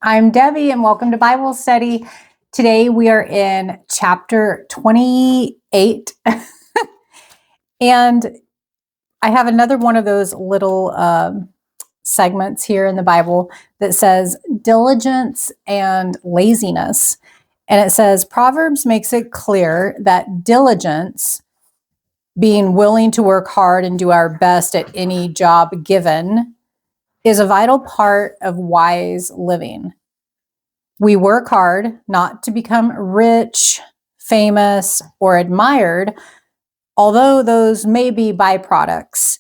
I'm Debbie, and welcome to Bible study. Today we are in chapter 28, and I have another one of those little segments here in the Bible that says diligence and laziness. And it says Proverbs makes it clear that diligence, being willing to work hard and do our best at any job given, is a vital part of wise living. We work hard not to become rich, famous, or admired, although those may be byproducts,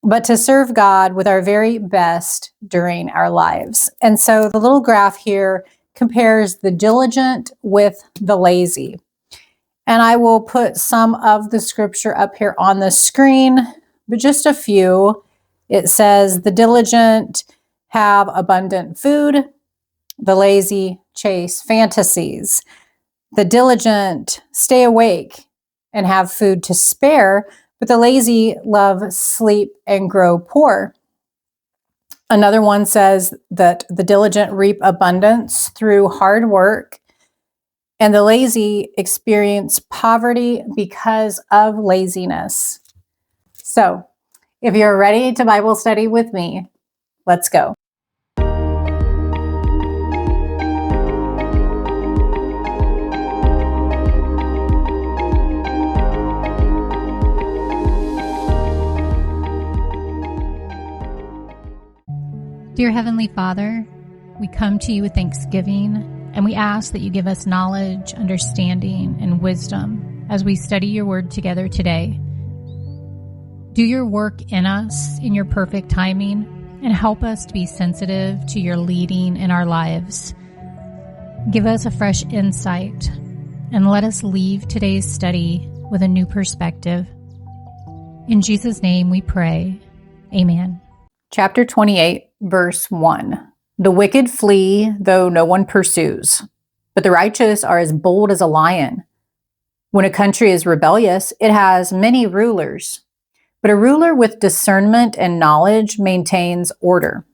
but to serve God with our very best during our lives. And so the little graph here compares the diligent with the lazy. And I will put some of the scripture up here on the screen, but just a few. It says the diligent have abundant food. The lazy chase fantasies. The diligent stay awake and have food to spare, but the lazy love sleep and grow poor. Another one says that the diligent reap abundance through hard work, and the lazy experience poverty because of laziness. So, if you're ready to Bible study with me, let's go. Dear Heavenly Father, we come to you with thanksgiving, and we ask that you give us knowledge, understanding, and wisdom as we study your word together today. Do your work in us in your perfect timing, and help us to be sensitive to your leading in our lives. Give us a fresh insight, and let us leave today's study with a new perspective. In Jesus' name we pray. Amen. Chapter 28, verse 1. The wicked flee, though no one pursues, but the righteous are as bold as a lion. When a country is rebellious, it has many rulers, but a ruler with discernment and knowledge maintains order.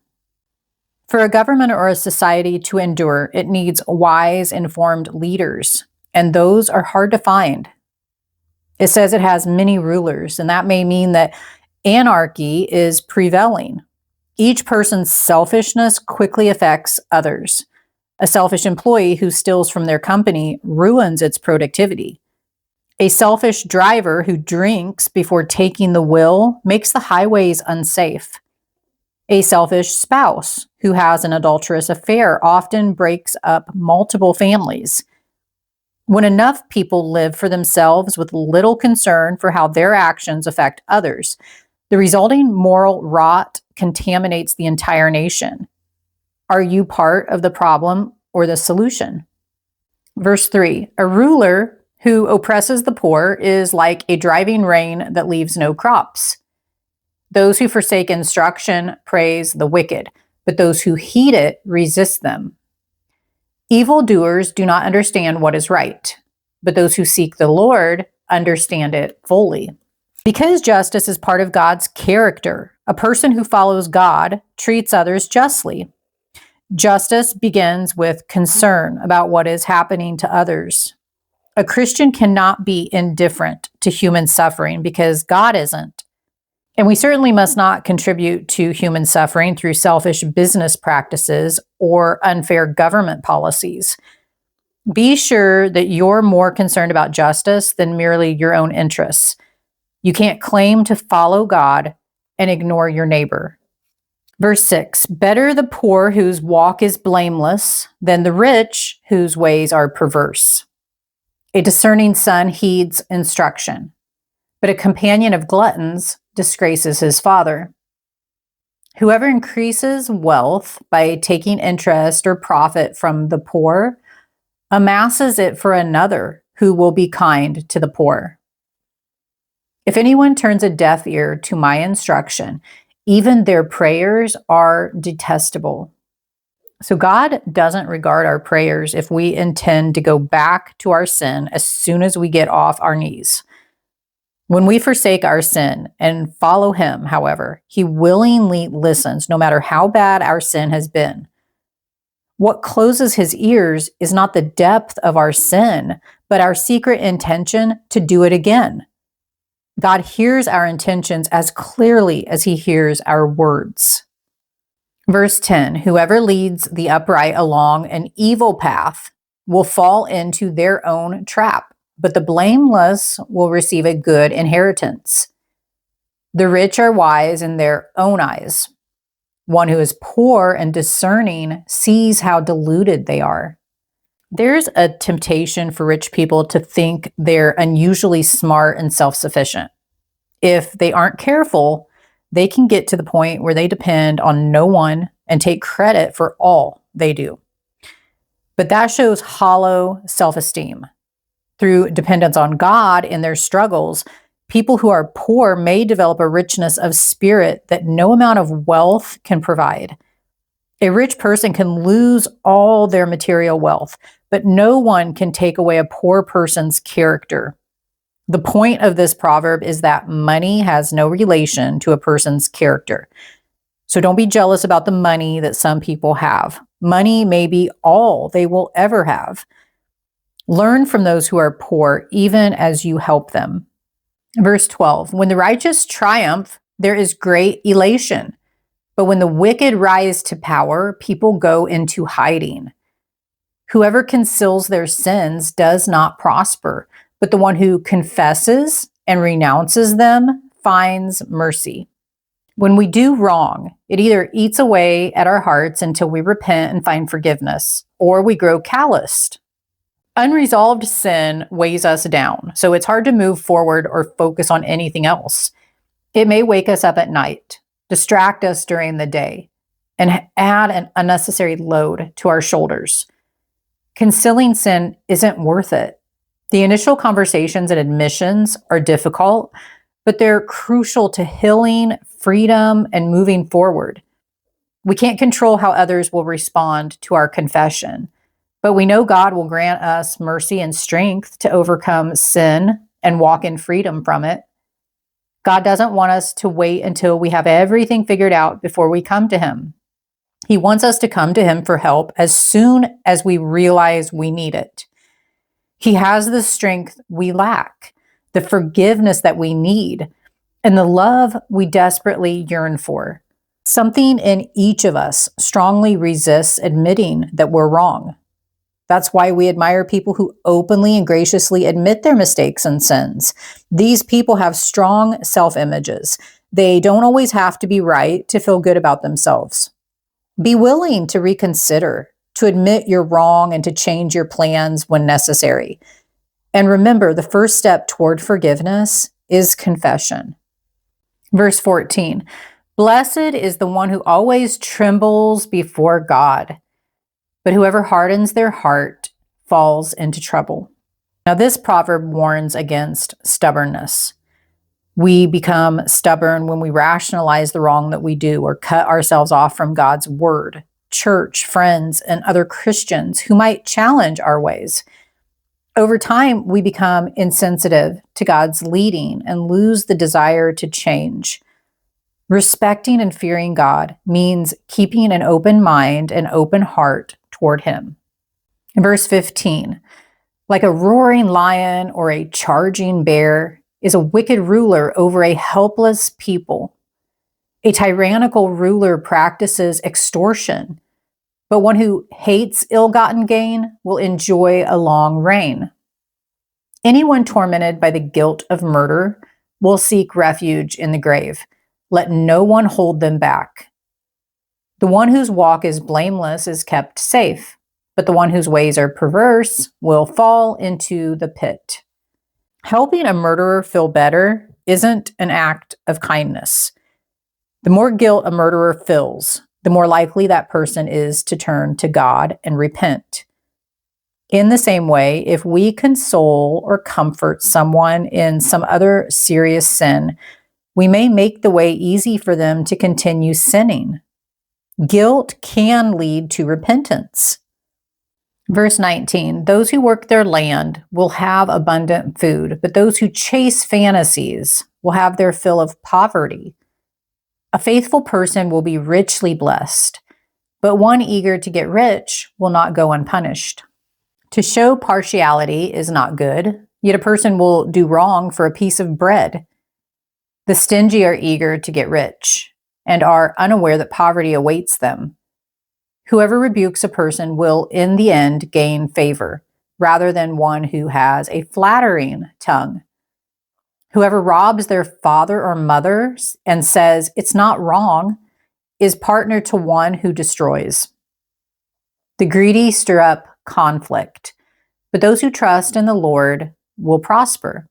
For a government or a society to endure, it needs wise, informed leaders, and those are hard to find. It says it has many rulers, and that may mean that anarchy is prevailing. Each person's selfishness quickly affects others. A selfish employee who steals from their company ruins its productivity. A selfish driver who drinks before taking the wheel makes the highways unsafe. A selfish spouse who has an adulterous affair often breaks up multiple families. When enough people live for themselves with little concern for how their actions affect others, the resulting moral rot contaminates the entire nation. Are you part of the problem or the solution? Verse 3, a ruler who oppresses the poor is like a driving rain that leaves no crops. Those who forsake instruction praise the wicked, but those who heed it resist them. Evildoers do not understand what is right, but those who seek the Lord understand it fully. Because justice is part of God's character, a person who follows God treats others justly. Justice begins with concern about what is happening to others. A Christian cannot be indifferent to human suffering because God isn't. And we certainly must not contribute to human suffering through selfish business practices or unfair government policies. Be sure that you're more concerned about justice than merely your own interests. You can't claim to follow God and ignore your neighbor. Verse 6, better the poor whose walk is blameless than the rich whose ways are perverse. A discerning son heeds instruction, but a companion of gluttons disgraces his father. Whoever increases wealth by taking interest or profit from the poor amasses it for another who will be kind to the poor. If anyone turns a deaf ear to my instruction, even their prayers are detestable. So God doesn't regard our prayers if we intend to go back to our sin as soon as we get off our knees. When we forsake our sin and follow him, however, he willingly listens no matter how bad our sin has been. What closes his ears is not the depth of our sin, but our secret intention to do it again. God hears our intentions as clearly as he hears our words. Verse 10, whoever leads the upright along an evil path will fall into their own trap, but the blameless will receive a good inheritance. The rich are wise in their own eyes. One who is poor and discerning sees how deluded they are. There's a temptation for rich people to think they're unusually smart and self-sufficient. If they aren't careful, they can get to the point where they depend on no one and take credit for all they do. But that shows hollow self-esteem. Through dependence on God in their struggles, people who are poor may develop a richness of spirit that no amount of wealth can provide. A rich person can lose all their material wealth, but no one can take away a poor person's character. The point of this proverb is that money has no relation to a person's character. So don't be jealous about the money that some people have. Money may be all they will ever have. Learn from those who are poor, even as you help them. Verse 12, when the righteous triumph, there is great elation. But when the wicked rise to power, people go into hiding. Whoever conceals their sins does not prosper, but the one who confesses and renounces them finds mercy. When we do wrong, it either eats away at our hearts until we repent and find forgiveness, or we grow calloused. Unresolved sin weighs us down, so it's hard to move forward or focus on anything else. It may wake us up at night, distract us during the day, and add an unnecessary load to our shoulders. Concealing sin isn't worth it. The initial conversations and admissions are difficult, but they're crucial to healing, freedom, and moving forward. We can't control how others will respond to our confession, but we know God will grant us mercy and strength to overcome sin and walk in freedom from it. God doesn't want us to wait until we have everything figured out before we come to him. He wants us to come to him for help as soon as we realize we need it. He has the strength we lack, the forgiveness that we need, and the love we desperately yearn for. Something in each of us strongly resists admitting that we're wrong. That's why we admire people who openly and graciously admit their mistakes and sins. These people have strong self-images. They don't always have to be right to feel good about themselves. Be willing to reconsider, to admit you're wrong, and to change your plans when necessary. And remember, the first step toward forgiveness is confession. Verse 14, blessed is the one who always trembles before God, but whoever hardens their heart falls into trouble. Now, this proverb warns against stubbornness. We become stubborn when we rationalize the wrong that we do or cut ourselves off from God's word, church, friends, and other Christians who might challenge our ways. Over time, we become insensitive to God's leading and lose the desire to change. Respecting and fearing God means keeping an open mind and open heart toward him. In verse 15, like a roaring lion or a charging bear is a wicked ruler over a helpless people. A tyrannical ruler practices extortion, but one who hates ill-gotten gain will enjoy a long reign. Anyone tormented by the guilt of murder will seek refuge in the grave. Let no one hold them back. The one whose walk is blameless is kept safe, but the one whose ways are perverse will fall into the pit. Helping a murderer feel better isn't an act of kindness. The more guilt a murderer feels, the more likely that person is to turn to God and repent. In the same way, if we console or comfort someone in some other serious sin, we may make the way easy for them to continue sinning. Guilt can lead to repentance. Verse 19, those who work their land will have abundant food, but those who chase fantasies will have their fill of poverty. A faithful person will be richly blessed, but one eager to get rich will not go unpunished. To show partiality is not good, yet a person will do wrong for a piece of bread. The stingy are eager to get rich and are unaware that poverty awaits them. Whoever rebukes a person will, in the end, gain favor, rather than one who has a flattering tongue. Whoever robs their father or mother and says, "It's not wrong," is partner to one who destroys. The greedy stir up conflict, but those who trust in the Lord will prosper.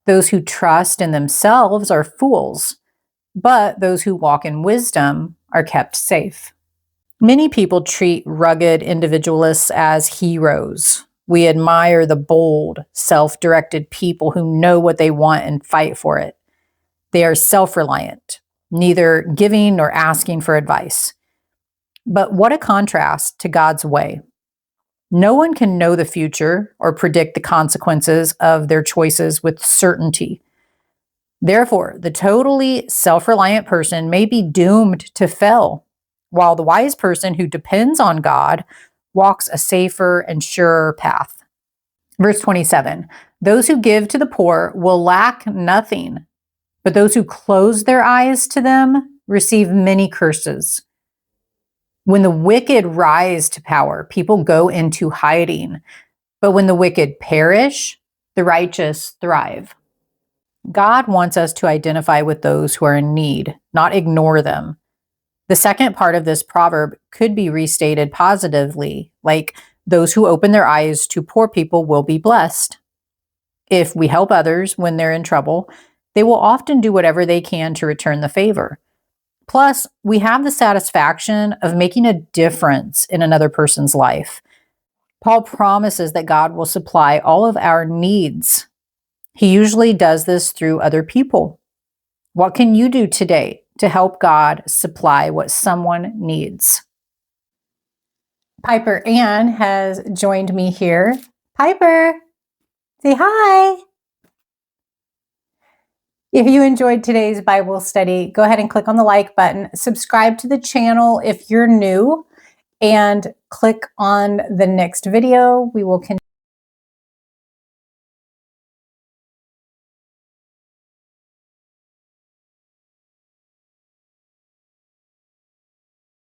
Those who trust in themselves are fools, but those who walk in wisdom are kept safe. Many people treat rugged individualists as heroes. We admire the bold, self-directed people who know what they want and fight for it. They are self-reliant, neither giving nor asking for advice. But what a contrast to God's way. No one can know the future or predict the consequences of their choices with certainty. Therefore, the totally self-reliant person may be doomed to fail, while the wise person who depends on God walks a safer and surer path. Verse 27, those who give to the poor will lack nothing, but those who close their eyes to them receive many curses. When the wicked rise to power, people go into hiding, but when the wicked perish, the righteous thrive. God wants us to identify with those who are in need, not ignore them. The second part of this proverb could be restated positively, like those who open their eyes to poor people will be blessed. If we help others when they're in trouble, they will often do whatever they can to return the favor. Plus, we have the satisfaction of making a difference in another person's life. Paul promises that God will supply all of our needs. He usually does this through other people. What can you do today to help God supply what someone needs? Piper Ann has joined me here. Piper, say hi. If you enjoyed today's Bible study, go ahead and click on the like button. Subscribe to the channel if you're new, and click on the next video. We will continue.